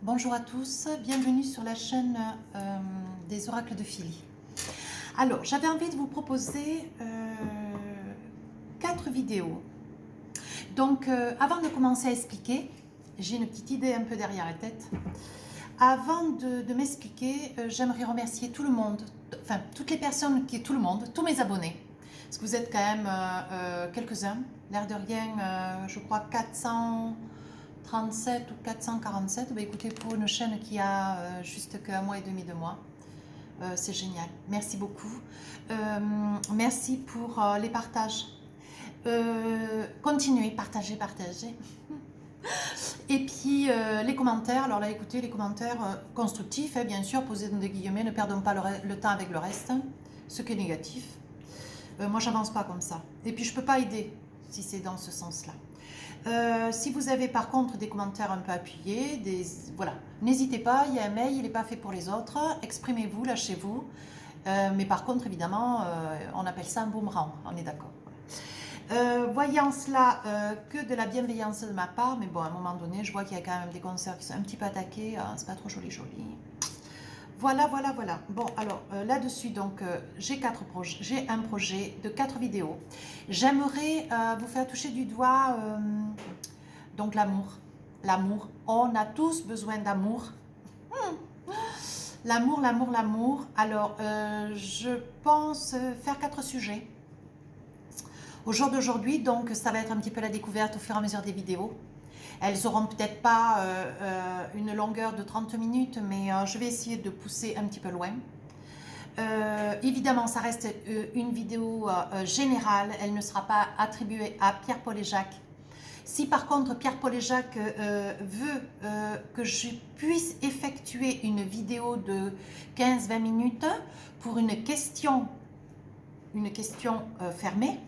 Bonjour à tous, bienvenue sur la chaîne des oracles de Philly. Alors, j'avais envie de vous proposer 4 vidéos. Donc, avant de commencer à expliquer, j'ai une petite idée un peu derrière la tête. Avant de m'expliquer, j'aimerais remercier tout le monde, enfin toutes les personnes, tout le monde, tous mes abonnés. Parce que vous êtes quand même quelques-uns, l'air de rien, je crois 437 ou 447. Bah, écoutez, pour une chaîne qui a juste qu'un mois et demi de moi, c'est génial. Merci beaucoup. Merci pour les partages. Continuez, partagez, partagez. Et puis les commentaires, alors là écoutez, les commentaires constructifs, hein, bien sûr, posez des guillemets, ne perdons pas le temps avec le reste, hein, ce qui est négatif. Moi j'avance pas comme ça. Et puis je peux pas aider si c'est dans ce sens-là. Si vous avez par contre des commentaires un peu appuyés, voilà, n'hésitez pas, il y a un mail, il n'est pas fait pour les autres, exprimez-vous, lâchez-vous. Mais par contre, évidemment, on appelle ça un boomerang, on est d'accord. Voyant cela, que de la bienveillance de ma part, mais bon, à un moment donné, je vois qu'il y a quand même des concerts qui sont un petit peu attaqués, c'est pas trop joli. Voilà. Bon, alors là-dessus, donc, j'ai un projet de 4 vidéos. J'aimerais vous faire toucher du doigt, donc l'amour. L'amour, on a tous besoin d'amour. L'amour. Alors, je pense faire 4 sujets. Au jour d'aujourd'hui, donc ça va être un petit peu la découverte au fur et à mesure des vidéos. Elles auront peut-être pas une longueur de 30 minutes, mais je vais essayer de pousser un petit peu loin. Évidemment, ça reste une vidéo générale, elle ne sera pas attribuée à Pierre-Paul et Jacques. Si par contre Pierre-Paul et Jacques veut que je puisse effectuer une vidéo de 15-20 minutes pour une question fermée,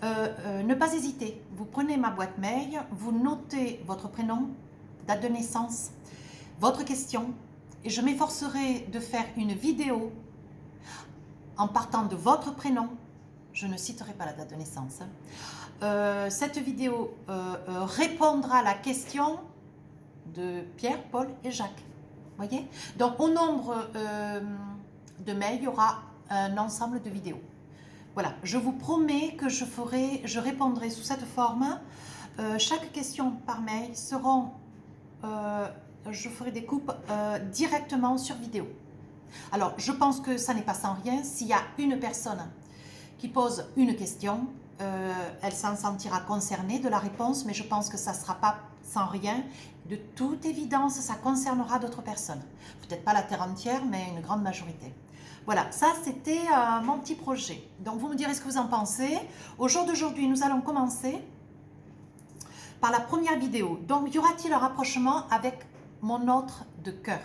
ne pas hésiter, vous prenez ma boîte mail, vous notez votre prénom, date de naissance, votre question, et je m'efforcerai de faire une vidéo en partant de votre prénom. Je ne citerai pas la date de naissance. Cette vidéo répondra à la question de Pierre, Paul et Jacques. Voyez? Donc au nombre de mails, il y aura un ensemble de vidéos. Voilà, je vous promets que je répondrai sous cette forme. Chaque question par mail je ferai des coupes directement sur vidéo. Alors, je pense que ça n'est pas sans rien. S'il y a une personne qui pose une question, elle s'en sentira concernée de la réponse, mais je pense que ça ne sera pas sans rien. De toute évidence, ça concernera d'autres personnes. Peut-être pas la terre entière, mais une grande majorité. Voilà, ça c'était mon petit projet. Donc vous me direz ce que vous en pensez. Au jour d'aujourd'hui, nous allons commencer par la première vidéo. Donc y aura-t-il un rapprochement avec mon autre de cœur?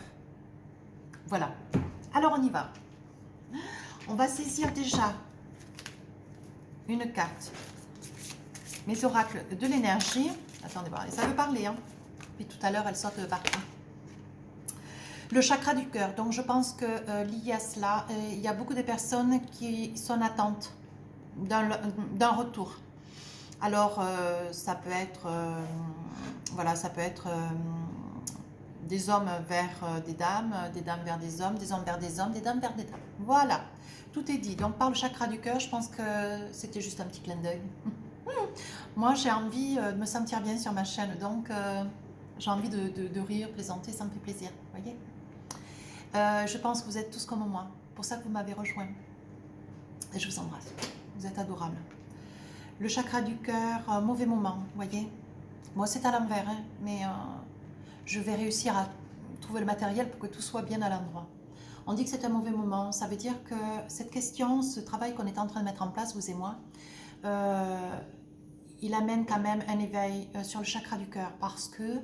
Voilà. Alors on y va. On va saisir déjà une carte. Mes oracles de l'énergie. Attendez, ça veut parler. Hein. Puis tout à l'heure, elle saute de partout. Le chakra du cœur, donc je pense que lié à cela, il y a beaucoup de personnes qui sont en attente d'un retour. Alors ça peut être, voilà, ça peut être des hommes vers des dames vers des hommes vers des hommes, des dames vers des dames. Voilà, tout est dit. Donc par le chakra du cœur, je pense que c'était juste un petit clin d'œil. Moi j'ai envie de me sentir bien sur ma chaîne, donc j'ai envie de rire, plaisanter, ça me fait plaisir, voyez. Je pense que vous êtes tous comme moi, pour ça que vous m'avez rejoint. Et je vous embrasse, vous êtes adorables. Le chakra du cœur, mauvais moment, voyez. Moi c'est à l'envers, hein, mais je vais réussir à trouver le matériel pour que tout soit bien à l'endroit. On dit que c'est un mauvais moment, ça veut dire que cette question, ce travail qu'on est en train de mettre en place, vous et moi, il amène quand même un éveil sur le chakra du cœur parce que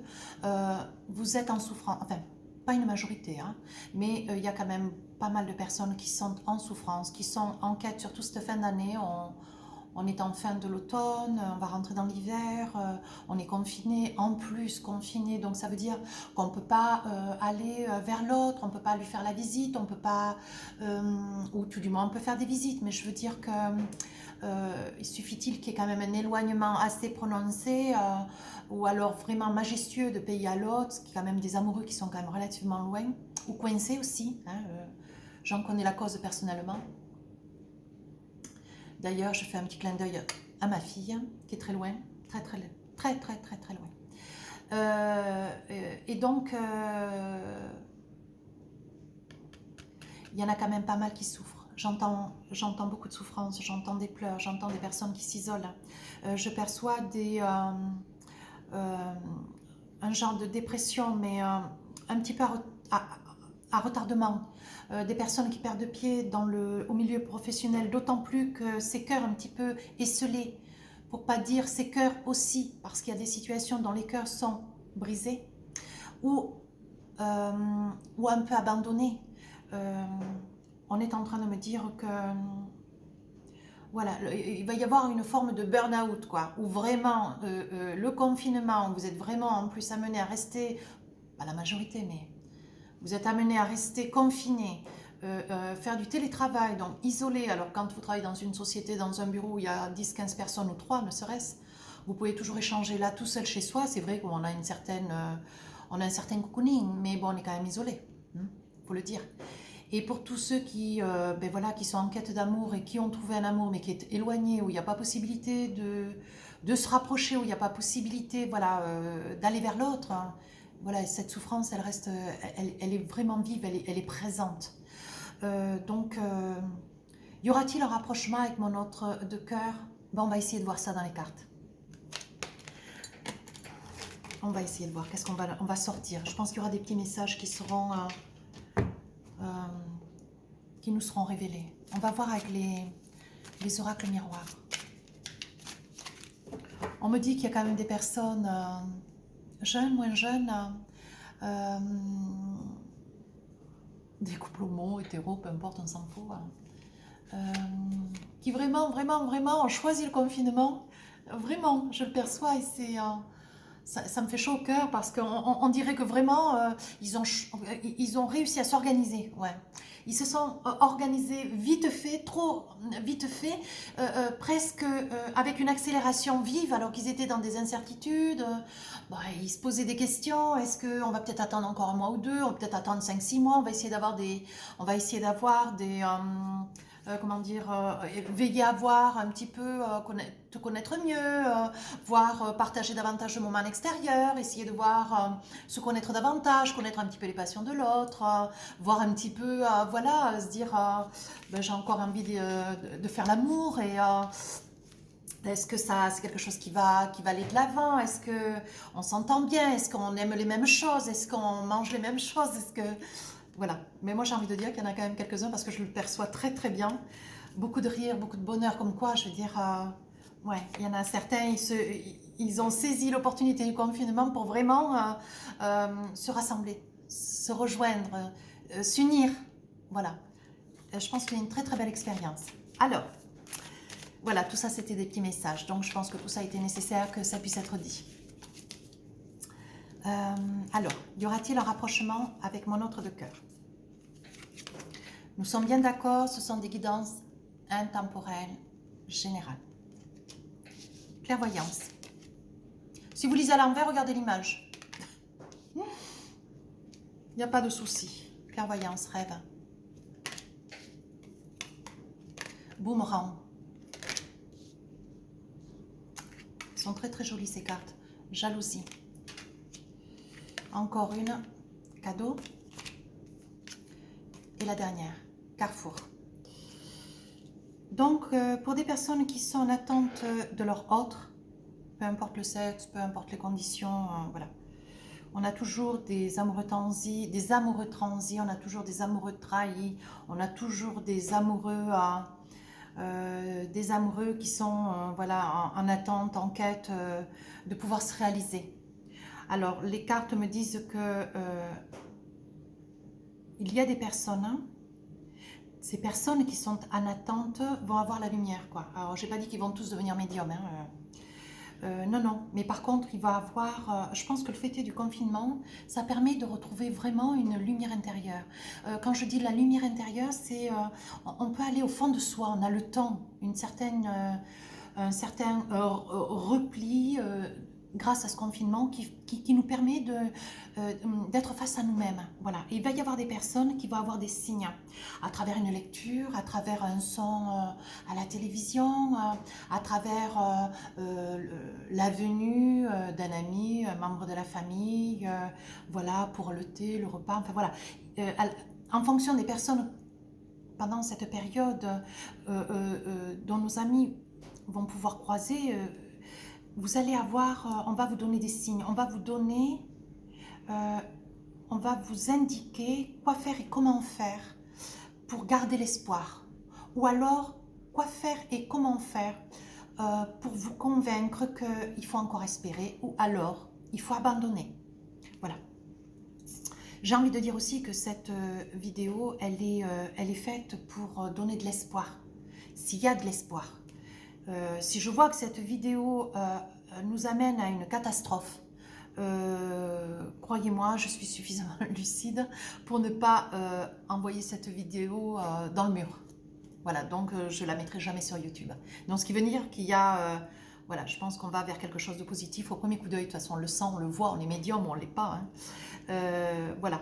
vous êtes en souffrance, enfin, pas une majorité, hein, mais il y a quand même pas mal de personnes qui sont en souffrance, qui sont en quête, surtout cette fin d'année, On est en fin de l'automne, on va rentrer dans l'hiver, on est confiné, en plus confiné, donc ça veut dire qu'on ne peut pas aller vers l'autre, on ne peut pas lui faire la visite, on ne peut pas, ou tout du moins on peut faire des visites, mais je veux dire que il suffit-il qu'il y ait quand même un éloignement assez prononcé, ou alors vraiment majestueux de pays à l'autre, ce qui est quand même des amoureux qui sont quand même relativement loin, ou coincés aussi, hein, j'en connais la cause personnellement. D'ailleurs, je fais un petit clin d'œil à ma fille, qui est très loin, très loin. Et donc, il y en a quand même pas mal qui souffrent. J'entends beaucoup de souffrance, j'entends des pleurs, j'entends des personnes qui s'isolent. Je perçois un genre de dépression, mais un petit peu à retardement. Des personnes qui perdent pied au milieu professionnel, d'autant plus que ces cœurs un petit peu esselés, pour pas dire ces cœurs aussi, parce qu'il y a des situations dont les cœurs sont brisés ou un peu abandonnés. On est en train de me dire que voilà, il va y avoir une forme de burn-out, quoi, où vraiment le confinement, vous êtes vraiment en plus amené à rester, pas la majorité, mais vous êtes amené à rester confiné, faire du télétravail, donc isolé. Alors quand vous travaillez dans une société, dans un bureau où il y a 10-15 personnes ou 3 ne serait-ce, vous pouvez toujours échanger là tout seul chez soi. C'est vrai qu'on a on a un certain cocooning, mais bon, on est quand même isolé, faut le dire. Et pour tous ceux qui, ben voilà, qui sont en quête d'amour et qui ont trouvé un amour mais qui est éloigné, où il n'y a pas possibilité de se rapprocher, où il n'y a pas possibilité, voilà, d'aller vers l'autre, hein. Voilà, cette souffrance, elle reste, elle est vraiment vive, elle est présente. Donc, y aura-t-il un rapprochement avec mon autre de cœur? Bon, on va essayer de voir ça dans les cartes. On va essayer de voir, qu'est-ce on va sortir. Je pense qu'il y aura des petits messages qui seront... qui nous seront révélés. On va voir avec les oracles miroirs. On me dit qu'il y a quand même des personnes jeunes, moins jeunes, des couples homo, hétéros, peu importe, on s'en fout, qui vraiment ont choisi le confinement. Vraiment, je le perçois et c'est... ça me fait chaud au cœur parce qu'on dirait que vraiment, ils ont réussi à s'organiser. Ouais. Ils se sont organisés vite fait, trop vite fait, presque avec une accélération vive alors qu'ils étaient dans des incertitudes. Ils se posaient des questions. Est-ce qu'on va peut-être attendre encore un mois ou deux? On va peut-être attendre 5-6 mois. On va essayer d'avoir des... comment dire, veiller à voir un petit peu, te connaître mieux, voir, partager davantage de moments à l'extérieur, essayer de voir, se connaître davantage, connaître un petit peu les passions de l'autre, voir un petit peu, voilà, se dire, ben, j'ai encore envie de faire l'amour et... est-ce que ça, c'est quelque chose qui va aller de l'avant? Est-ce qu'on s'entend bien? Est-ce qu'on aime les mêmes choses? Est-ce qu'on mange les mêmes choses? Est-ce que... Voilà. Mais moi, j'ai envie de dire qu'il y en a quand même quelques-uns parce que je le perçois très, très bien. Beaucoup de rire, beaucoup de bonheur, comme quoi, je veux dire... ouais, il y en a certains, ils ont saisi l'opportunité du confinement pour vraiment se rassembler, se rejoindre, s'unir. Voilà. Je pense qu'il y a une très, très belle expérience. Alors... Voilà, tout ça, c'était des petits messages. Donc, je pense que tout ça a été nécessaire, que ça puisse être dit. Alors, y aura-t-il un rapprochement avec mon autre de cœur? Nous sommes bien d'accord, ce sont des guidances intemporelles, générales. Clairvoyance. Si vous lisez à l'envers, regardez l'image. Il n'y a pas de souci. Clairvoyance, rêve. Boomerang. Sont très très jolies ces cartes. Jalousie. Encore une. Cadeau. Et la dernière. Carrefour. Donc, pour des personnes qui sont en attente de leur autre, peu importe le sexe, peu importe les conditions, voilà. On a toujours des amoureux transis, on a toujours des amoureux trahis, on a toujours des amoureux qui sont voilà, en attente, en quête de pouvoir se réaliser. Alors, les cartes me disent que il y a des personnes ces personnes qui sont en attente vont avoir la lumière, quoi. Alors, j'ai pas dit qu'ils vont tous devenir médiums, hein. Non, non, mais par contre, il va avoir, je pense que le fait du confinement, ça permet de retrouver vraiment une lumière intérieure. Quand je dis la lumière intérieure, c'est, on peut aller au fond de soi, on a le temps, un certain repli grâce à ce confinement qui nous permet d'être face à nous-mêmes. Voilà. Et il va y avoir des personnes qui vont avoir des signes à travers une lecture, à travers un son à la télévision, à travers la venue d'un ami, un membre de la famille, voilà, pour le thé, le repas, enfin voilà. En fonction des personnes pendant cette période dont nos amis vont pouvoir croiser, vous allez avoir, on va vous donner des signes, on va vous donner, on va vous indiquer quoi faire et comment faire pour garder l'espoir. Ou alors, quoi faire et comment faire pour vous convaincre qu'il faut encore espérer, ou alors, il faut abandonner. Voilà. J'ai envie de dire aussi que cette vidéo, elle est faite pour donner de l'espoir. S'il y a de l'espoir. Si je vois que cette vidéo nous amène à une catastrophe, croyez-moi, je suis suffisamment lucide pour ne pas envoyer cette vidéo dans le mur. Voilà, donc je la mettrai jamais sur YouTube. Donc ce qui veut dire qu'il y a, voilà, je pense qu'on va vers quelque chose de positif au premier coup d'œil. De toute façon, on le sent, on le voit, on est médium ou on ne l'est pas. Hein. Voilà.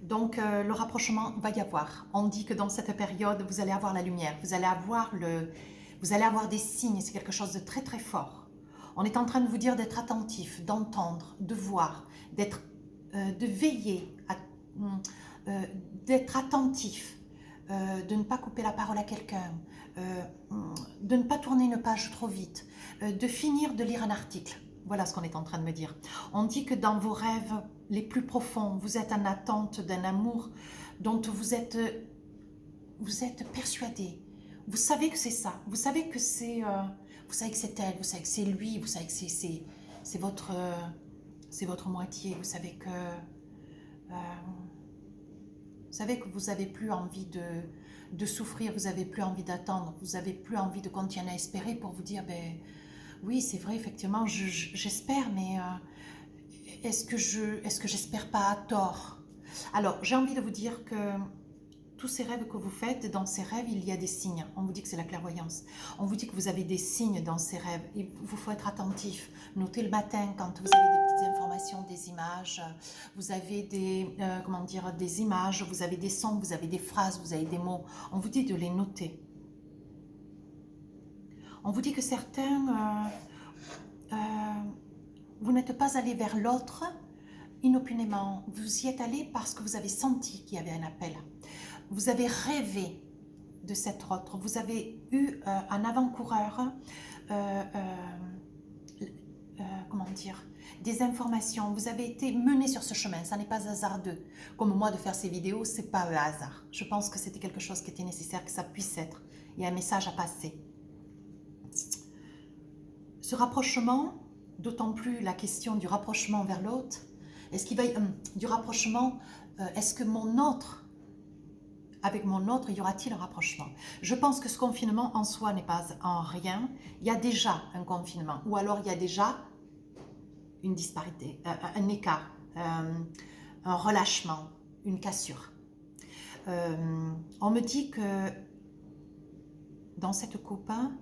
Donc le rapprochement va y avoir. On dit que dans cette période, vous allez avoir la lumière, vous allez avoir des signes, c'est quelque chose de très très fort. On est en train de vous dire d'être attentif, d'entendre, de voir, de veiller, d'être attentif, de ne pas couper la parole à quelqu'un, de ne pas tourner une page trop vite, de finir de lire un article. Voilà ce qu'on est en train de me dire. On dit que dans vos rêves les plus profonds, vous êtes en attente d'un amour dont vous êtes persuadé. Vous savez que c'est ça. Vous savez que c'est elle. Vous savez que c'est lui. Vous savez que c'est votre moitié. Vous savez que vous n'avez plus envie de souffrir. Vous n'avez plus envie d'attendre. Vous n'avez plus envie de continuer à espérer pour vous dire, ben oui, c'est vrai, effectivement, j'espère, mais est-ce que j'espère pas à tort? Alors, j'ai envie de vous dire que tous ces rêves que vous faites, dans ces rêves, il y a des signes. On vous dit que c'est la clairvoyance. On vous dit que vous avez des signes dans ces rêves. Il vous faut être attentif. Notez le matin quand vous avez des petites informations, des images. Vous avez des images, vous avez des sons, vous avez des phrases, vous avez des mots. On vous dit de les noter. On vous dit que certains, vous n'êtes pas allé vers l'autre inopinément. Vous y êtes allé parce que vous avez senti qu'il y avait un appel. Vous avez rêvé de cet autre. Vous avez eu un avant-coureur, des informations. Vous avez été mené sur ce chemin. Ça n'est pas hasardeux. Comme moi de faire ces vidéos, c'est pas un hasard. Je pense que c'était quelque chose qui était nécessaire, que ça puisse être. Il y a un message à passer. Ce rapprochement, d'autant plus la question du rapprochement vers l'autre, est-ce qu'il va du rapprochement, est-ce que avec mon autre, y aura-t-il un rapprochement? Je pense que ce confinement en soi n'est pas en rien. Il y a déjà un confinement, ou alors il y a déjà une disparité, un écart, un relâchement, une cassure. On me dit que dans cette copain,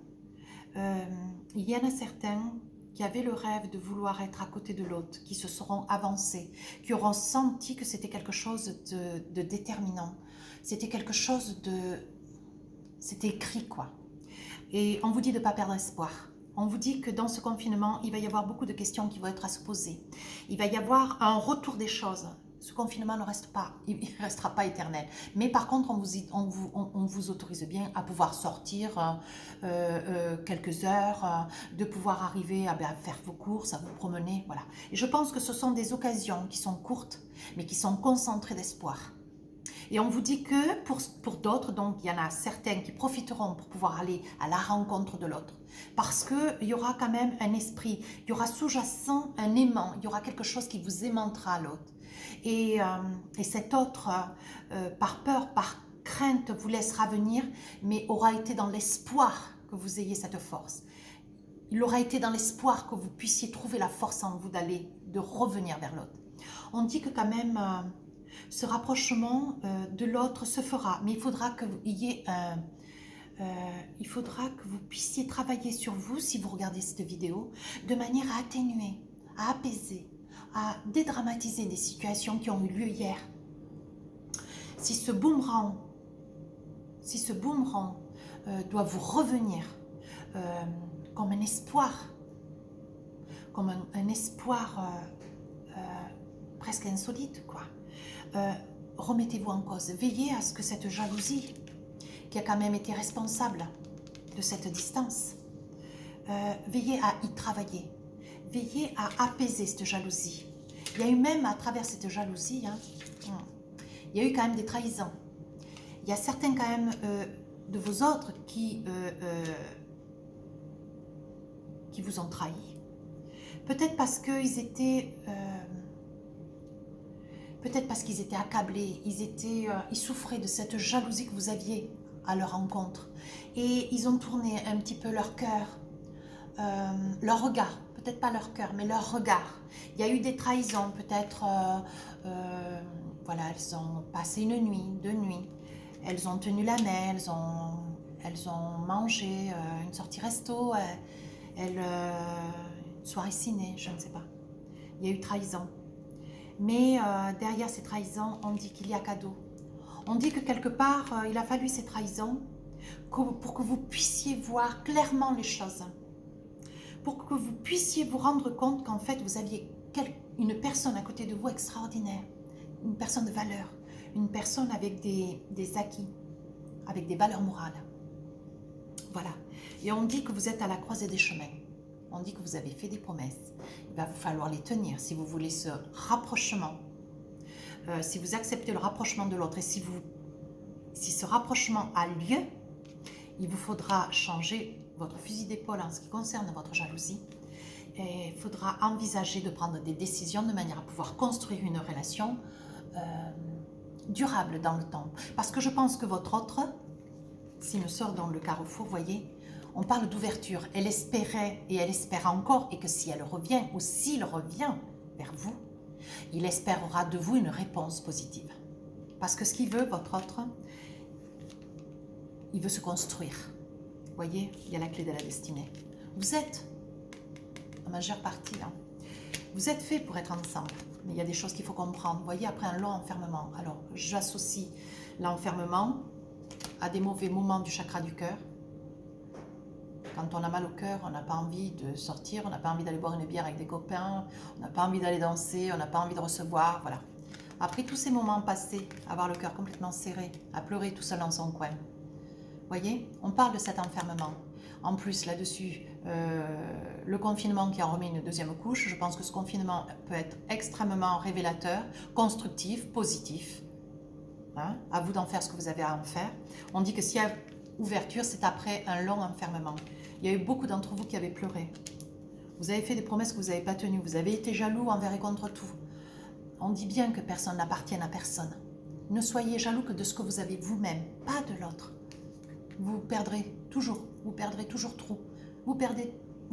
il y en a certains qui avaient le rêve de vouloir être à côté de l'autre, qui se seront avancés, qui auront senti que c'était quelque chose de déterminant. C'était quelque chose c'était écrit, quoi. Et on vous dit de ne pas perdre espoir. On vous dit que dans ce confinement, il va y avoir beaucoup de questions qui vont être à se poser. Il va y avoir un retour des choses. Ce confinement ne restera pas éternel. Mais par contre, on vous autorise bien à pouvoir sortir quelques heures, de pouvoir arriver à faire vos courses, à vous promener. Voilà. Et je pense que ce sont des occasions qui sont courtes, mais qui sont concentrées d'espoir. Et on vous dit que pour d'autres, donc il y en a certains qui profiteront pour pouvoir aller à la rencontre de l'autre. Parce qu'il y aura quand même un esprit, il y aura sous-jacent un aimant, il y aura quelque chose qui vous aimantera à l'autre. Et cet autre, par peur, crainte vous laissera venir, mais aura été dans l'espoir que vous ayez cette force. Il aura été dans l'espoir que vous puissiez trouver la force en vous de revenir vers l'autre. On dit que quand même, ce rapprochement de l'autre se fera, mais il faudra que vous ayez il faudra que vous puissiez travailler sur vous, si vous regardez cette vidéo, de manière à atténuer, à apaiser, à dédramatiser des situations qui ont eu lieu hier. Si ce boomerang doit vous revenir comme un espoir, comme un espoir presque insolite, quoi. Remettez-vous en cause, veillez à ce que cette jalousie, qui a quand même été responsable de cette distance, veillez à y travailler, veillez à apaiser cette jalousie. Il y a eu même à travers cette jalousie, il y a eu quand même des trahisons. Il y a certains quand même de vos autres qui vous ont trahi. Peut-être parce qu'ils étaient... peut-être parce qu'ils étaient accablés, ils souffraient de cette jalousie que vous aviez à leur rencontre. Et ils ont tourné un petit peu leur cœur, leur regard, peut-être pas leur cœur, mais leur regard. Il y a eu des trahisons, peut-être, voilà, elles ont passé une nuit, 2 nuits, elles ont tenu la main, elles ont mangé une sortie resto, une soirée ciné, je ne sais pas. Il y a eu trahison. Mais derrière ces trahisons, on dit qu'il y a cadeau. On dit que quelque part, il a fallu ces trahisons pour que vous puissiez voir clairement les choses. Pour que vous puissiez vous rendre compte qu'en fait, vous aviez une personne à côté de vous extraordinaire. Une personne de valeur. Une personne avec des acquis, avec des valeurs morales. Voilà. Et on dit que vous êtes à la croisée des chemins. On dit que vous avez fait des promesses. Il va vous falloir les tenir si vous voulez ce rapprochement. Si vous acceptez le rapprochement de l'autre et si ce rapprochement a lieu, il vous faudra changer votre fusil d'épaule en ce qui concerne votre jalousie. Et il faudra envisager de prendre des décisions de manière à pouvoir construire une relation durable dans le temps. Parce que je pense que votre autre, s'il me sort dans le carrefour, vous voyez, on parle d'ouverture. Elle espérait et elle espère encore, et que si elle revient ou s'il revient vers vous, il espérera de vous une réponse positive. Parce que ce qu'il veut, votre autre, il veut se construire. Vous voyez, il y a la clé de la destinée. Vous êtes, en majeure partie, vous êtes fait pour être ensemble. Mais il y a des choses qu'il faut comprendre. Vous voyez, après un long enfermement. Alors, j'associe l'enfermement à des mauvais moments du chakra du cœur. Quand on a mal au cœur, on n'a pas envie de sortir, on n'a pas envie d'aller boire une bière avec des copains, on n'a pas envie d'aller danser, on n'a pas envie de recevoir, voilà. Après tous ces moments passés, avoir le cœur complètement serré, à pleurer tout seul dans son coin. Vous voyez, on parle de cet enfermement. En plus, là-dessus, le confinement qui en remet une deuxième couche, je pense que ce confinement peut être extrêmement révélateur, constructif, positif. Hein, à vous d'en faire ce que vous avez à en faire. On dit que s'il y a ouverture, c'est après un long enfermement. Il y a eu beaucoup d'entre vous qui avez pleuré. Vous avez fait des promesses que vous n'avez pas tenues. Vous avez été jaloux envers et contre tout. On dit bien que personne n'appartienne à personne. Ne soyez jaloux que de ce que vous avez vous-même, pas de l'autre. Vous perdrez toujours trop. Vous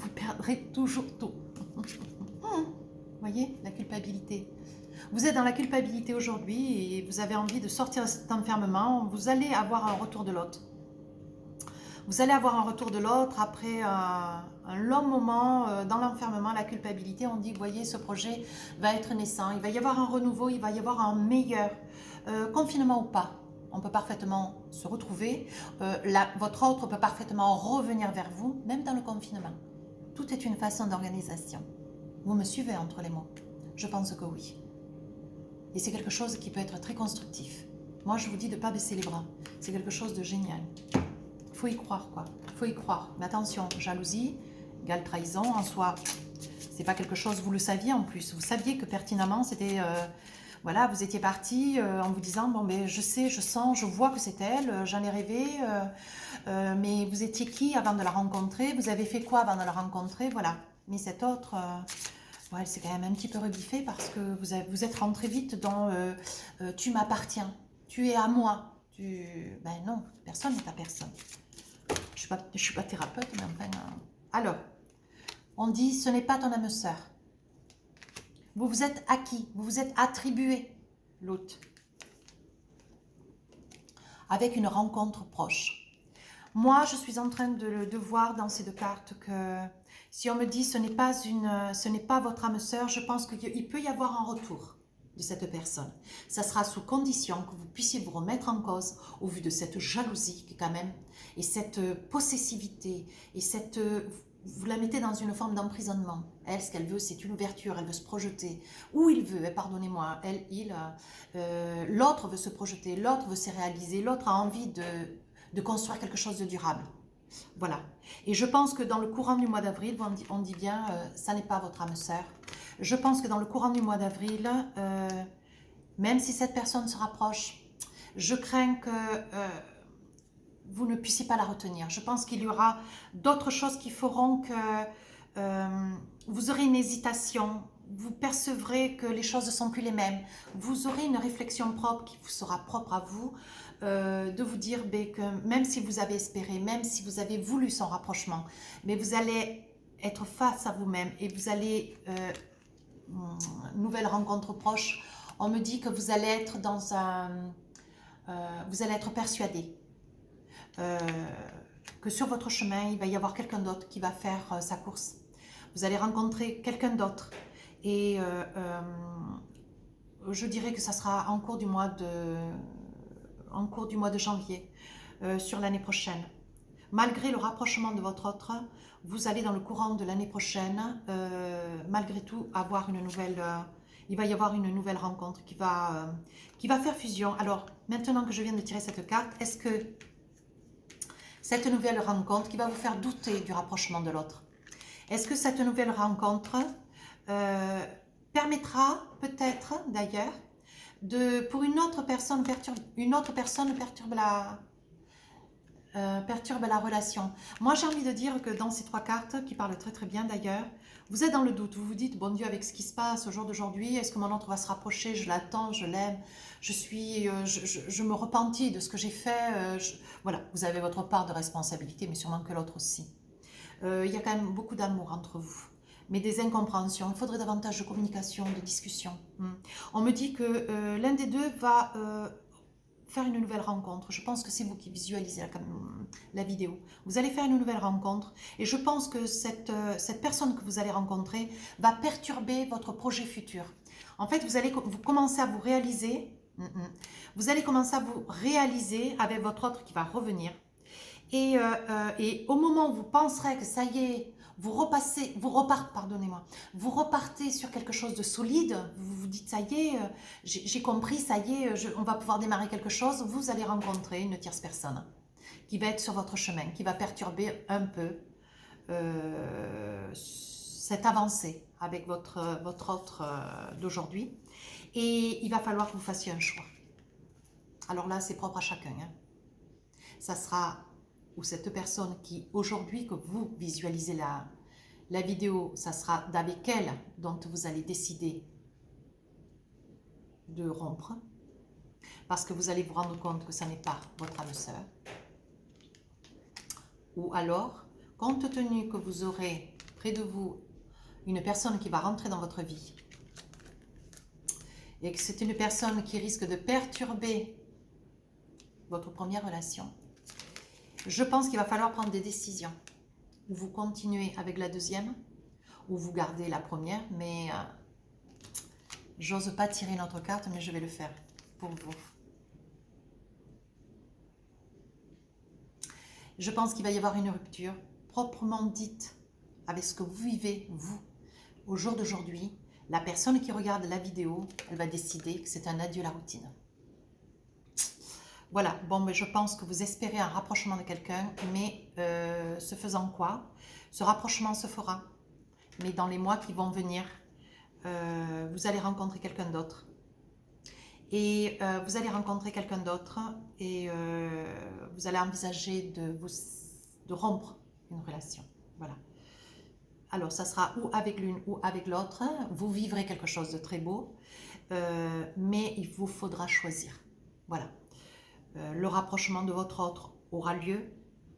perdrez toujours tout. Vous voyez, la culpabilité. Vous êtes dans la culpabilité aujourd'hui et vous avez envie de sortir de cet enfermement. Vous allez avoir un retour de l'autre. Vous allez avoir un retour de l'autre après un long moment dans l'enfermement, la culpabilité. On dit, vous voyez, ce projet va être naissant. Il va y avoir un renouveau, il va y avoir un meilleur. Confinement ou pas, on peut parfaitement se retrouver. Votre autre peut parfaitement revenir vers vous, même dans le confinement. Tout est une façon d'organisation. Vous me suivez entre les mots? Je pense que oui. Et c'est quelque chose qui peut être très constructif. Moi, je vous dis de ne pas baisser les bras. C'est quelque chose de génial. Il faut y croire, quoi. Il faut y croire. Mais attention, jalousie égale trahison en soi. C'est pas quelque chose, vous le saviez en plus. Vous saviez que pertinemment, c'était... voilà, vous étiez parti en vous disant, bon, mais je sais, je sens, je vois que c'est elle, j'en ai rêvé. Mais vous étiez qui avant de la rencontrer? Vous avez fait quoi avant de la rencontrer? Voilà. Mais cette autre... ouais, c'est quand même un petit peu rebiffé parce que vous êtes rentré vite dans tu m'appartiens, tu es à moi, Ben non, personne n'est ta personne. Je ne suis pas thérapeute, mais enfin... Alors, on dit, ce n'est pas ton âme sœur. Vous vous êtes acquis, vous vous êtes attribué l'autre. Avec une rencontre proche. Moi, je suis en train de voir dans ces deux cartes que si on me dit ce n'est pas votre âme sœur, je pense qu'il peut y avoir un retour de cette personne. Ça sera sous condition que vous puissiez vous remettre en cause au vu de cette jalousie qui quand même, et cette possessivité, et vous la mettez dans une forme d'emprisonnement. Elle, ce qu'elle veut, c'est une ouverture, elle veut se projeter. Ou il veut, pardonnez-moi, l'autre veut se projeter, l'autre veut se réaliser, l'autre a envie de construire quelque chose de durable. Voilà. Et je pense que dans le courant du mois d'avril, on dit bien, ça n'est pas votre âme sœur. Je pense que dans le courant du mois d'avril, même si cette personne se rapproche, je crains que vous ne puissiez pas la retenir. Je pense qu'il y aura d'autres choses qui feront que vous aurez une hésitation, vous percevrez que les choses ne sont plus les mêmes, vous aurez une réflexion propre qui vous sera propre à vous, de vous dire que même si vous avez espéré, même si vous avez voulu son rapprochement, mais vous allez être face à vous-même et vous allez, nouvelle rencontre proche, on me dit que vous allez être dans vous allez être persuadé que sur votre chemin, il va y avoir quelqu'un d'autre qui va faire sa course. Vous allez rencontrer quelqu'un d'autre et je dirais que ça sera en cours du mois de janvier, sur l'année prochaine. Malgré le rapprochement de votre autre, vous allez dans le courant de l'année prochaine, malgré tout, avoir une nouvelle... il va y avoir une nouvelle rencontre qui va faire fusion. Alors, maintenant que je viens de tirer cette carte, est-ce que cette nouvelle rencontre qui va vous faire douter du rapprochement de l'autre, est-ce que cette nouvelle rencontre permettra peut-être d'ailleurs pour une autre personne perturbe la relation. Moi j'ai envie de dire que dans ces trois cartes qui parlent très très bien d'ailleurs, vous êtes dans le doute, vous vous dites bon Dieu, avec ce qui se passe au jour d'aujourd'hui, est-ce que mon autre va se rapprocher, je l'attends, je l'aime, je me repentis de ce que j'ai fait, voilà, vous avez votre part de responsabilité mais sûrement que l'autre aussi. Il y a quand même beaucoup d'amour entre vous, mais des incompréhensions. Il faudrait davantage de communication, de discussion. On me dit que l'un des deux va faire une nouvelle rencontre. Je pense que c'est vous qui visualisez la vidéo. Vous allez faire une nouvelle rencontre et je pense que cette personne que vous allez rencontrer va perturber votre projet futur. En fait, vous commencez à vous réaliser. Vous allez commencer à vous réaliser avec votre autre qui va revenir. Et au moment où vous penserez que ça y est, vous repartez sur quelque chose de solide, vous vous dites ça y est, j'ai compris, ça y est, on va pouvoir démarrer quelque chose, vous allez rencontrer une tierce personne qui va être sur votre chemin, qui va perturber un peu cette avancée avec votre autre d'aujourd'hui. Et il va falloir que vous fassiez un choix. Alors là, c'est propre à chacun. Ça sera... ou cette personne qui, aujourd'hui, que vous visualisez la vidéo, ça sera d'avec elle dont vous allez décider de rompre, parce que vous allez vous rendre compte que ça n'est pas votre âme sœur. Ou alors, compte tenu que vous aurez près de vous une personne qui va rentrer dans votre vie, et que c'est une personne qui risque de perturber votre première relation, je pense qu'il va falloir prendre des décisions. Ou vous continuez avec la deuxième, ou vous gardez la première, mais j'ose pas tirer une autre carte, mais je vais le faire pour vous. Je pense qu'il va y avoir une rupture proprement dite avec ce que vous vivez, vous, au jour d'aujourd'hui. La personne qui regarde la vidéo, elle va décider que c'est un adieu à la routine. Voilà, bon, mais je pense que vous espérez un rapprochement de quelqu'un, mais ce faisant quoi, ce rapprochement se fera. Mais dans les mois qui vont venir, vous allez rencontrer quelqu'un d'autre. Et vous allez rencontrer quelqu'un d'autre et vous allez envisager de rompre une relation. Voilà. Alors, ça sera ou avec l'une ou avec l'autre. Vous vivrez quelque chose de très beau, mais il vous faudra choisir. Voilà. le rapprochement de votre autre aura lieu,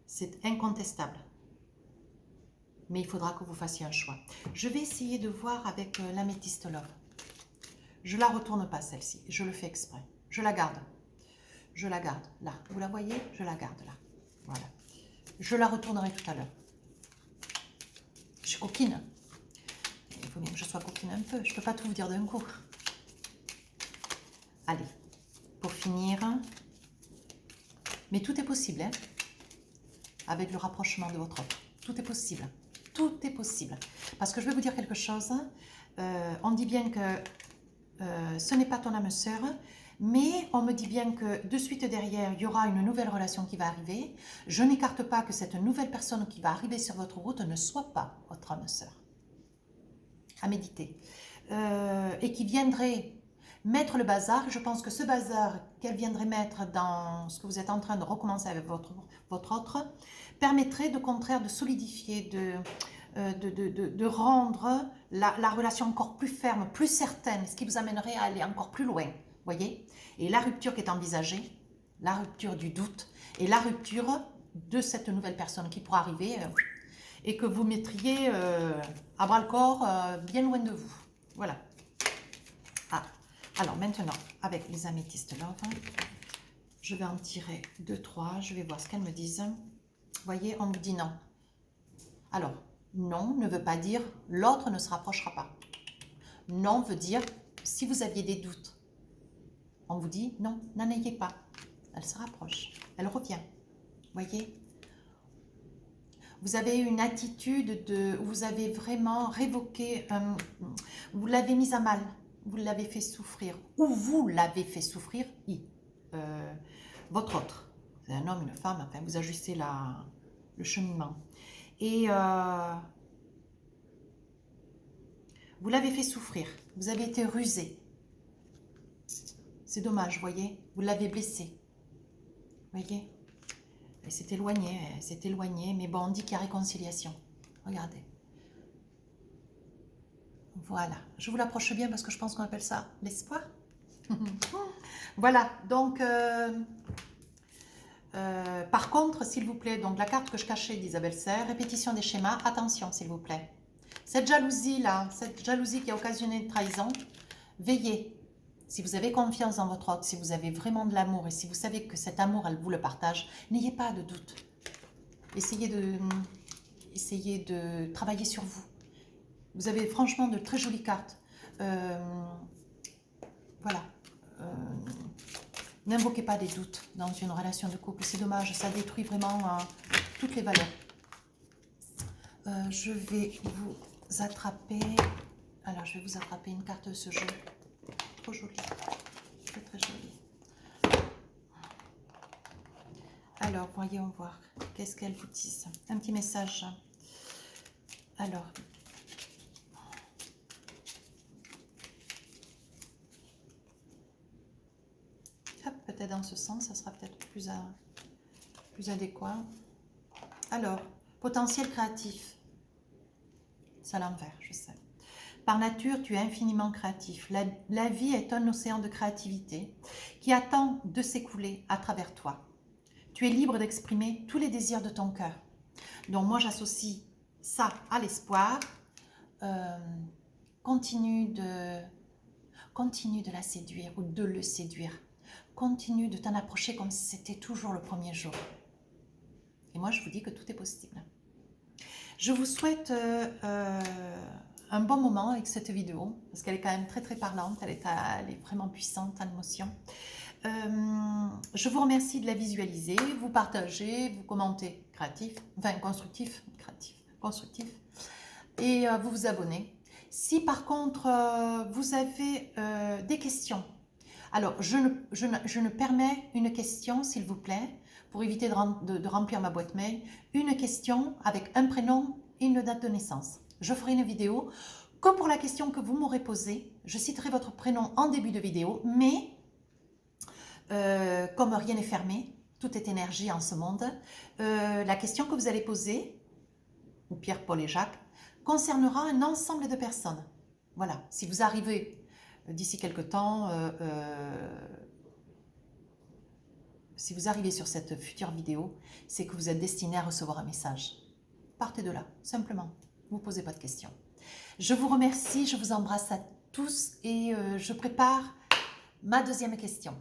c'est incontestable. Mais il faudra que vous fassiez un choix. Je vais essayer de voir avec l'améthyste love. Je ne la retourne pas celle-ci, je le fais exprès. Je la garde. Je la garde là. Vous la voyez? Je la garde là. Voilà. Je la retournerai tout à l'heure. Je suis coquine. Il faut bien que je sois coquine un peu. Je ne peux pas tout vous dire d'un coup. Allez, pour finir. Mais tout est possible, hein, avec le rapprochement de votre autre. Tout est possible. Tout est possible. Parce que je vais vous dire quelque chose. On dit bien que ce n'est pas ton âme sœur, mais on me dit bien que de suite derrière, il y aura une nouvelle relation qui va arriver. Je n'écarte pas que cette nouvelle personne qui va arriver sur votre route ne soit pas votre âme sœur. À méditer. Et qui viendrait mettre le bazar. Je pense que ce bazar qu'elle viendrait mettre dans ce que vous êtes en train de recommencer avec votre autre, permettrait de contraire de solidifier, de rendre la relation encore plus ferme, plus certaine, ce qui vous amènerait à aller encore plus loin, voyez. Et la rupture qui est envisagée, la rupture du doute et la rupture de cette nouvelle personne qui pourra arriver et que vous mettriez à bras-le-corps bien loin de vous. Voilà. Ah, alors maintenant, avec les améthystes love, je vais en tirer 2, 3, je vais voir ce qu'elles me disent. Vous voyez, on me dit non. Alors, non ne veut pas dire l'autre ne se rapprochera pas. Non veut dire si vous aviez des doutes. On vous dit non, n'en ayez pas. Elle se rapproche, elle revient. Voyez, vous avez une attitude de, vous avez vraiment révoqué, vous l'avez mise à mal, vous l'avez fait souffrir, ou vous l'avez fait souffrir, votre autre. C'est un homme, une femme, enfin vous ajustez le cheminement. Et vous l'avez fait souffrir, vous avez été rusé. C'est dommage, voyez, vous l'avez blessé. Voyez, elle s'est éloignée, mais bon, on dit qu'il y a réconciliation. Regardez. Voilà, je vous l'approche bien parce que je pense qu'on appelle ça l'espoir. Voilà, donc, par contre, s'il vous plaît, donc la carte que je cachais d'Isabelle Serre, répétition des schémas, attention s'il vous plaît. Cette jalousie-là, cette jalousie qui a occasionné une trahison, veillez. Si vous avez confiance en votre autre, si vous avez vraiment de l'amour et si vous savez que cet amour, elle vous le partage, n'ayez pas de doute. Essayez de travailler sur vous. Vous avez franchement de très jolies cartes. Voilà. N'invoquez pas des doutes dans une relation de couple. C'est dommage, ça détruit vraiment toutes les valeurs. Je vais vous attraper. Alors, je vais vous attraper une carte de ce jeu. Trop jolie. Très, très jolie. Alors, voyons voir. Qu'est-ce qu'elle vous dit? Un petit message. Alors. Peut-être dans ce sens, ça sera peut-être plus adéquat. Alors, potentiel créatif. C'est à l'envers, je sais. Par nature, tu es infiniment créatif. La vie est un océan de créativité qui attend de s'écouler à travers toi. Tu es libre d'exprimer tous les désirs de ton cœur. Donc moi, j'associe ça à l'espoir. Continue de la séduire ou de le séduire. Continue de t'en approcher comme si c'était toujours le premier jour. Et moi, je vous dis que tout est possible. Je vous souhaite un bon moment avec cette vidéo, parce qu'elle est quand même très très parlante, elle est vraiment puissante en émotion. Je vous remercie de la visualiser, vous partagez, vous commentez, créatif, enfin constructif, créatif, constructif, et vous vous abonnez. Si par contre vous avez des questions, alors je ne permets une question s'il vous plaît, pour éviter de remplir ma boîte mail, une question avec un prénom et une date de naissance. Je ferai une vidéo que pour la question que vous m'aurez posée. Je citerai votre prénom en début de vidéo, mais comme rien n'est fermé, tout est énergie en ce monde, la question que vous allez poser, ou Pierre, Paul et Jacques, concernera un ensemble de personnes. Voilà, si vous arrivez d'ici quelque temps, si vous arrivez sur cette future vidéo, c'est que vous êtes destiné à recevoir un message. Partez de là, simplement. Ne vous posez pas de questions. Je vous remercie, je vous embrasse à tous et je prépare ma deuxième question.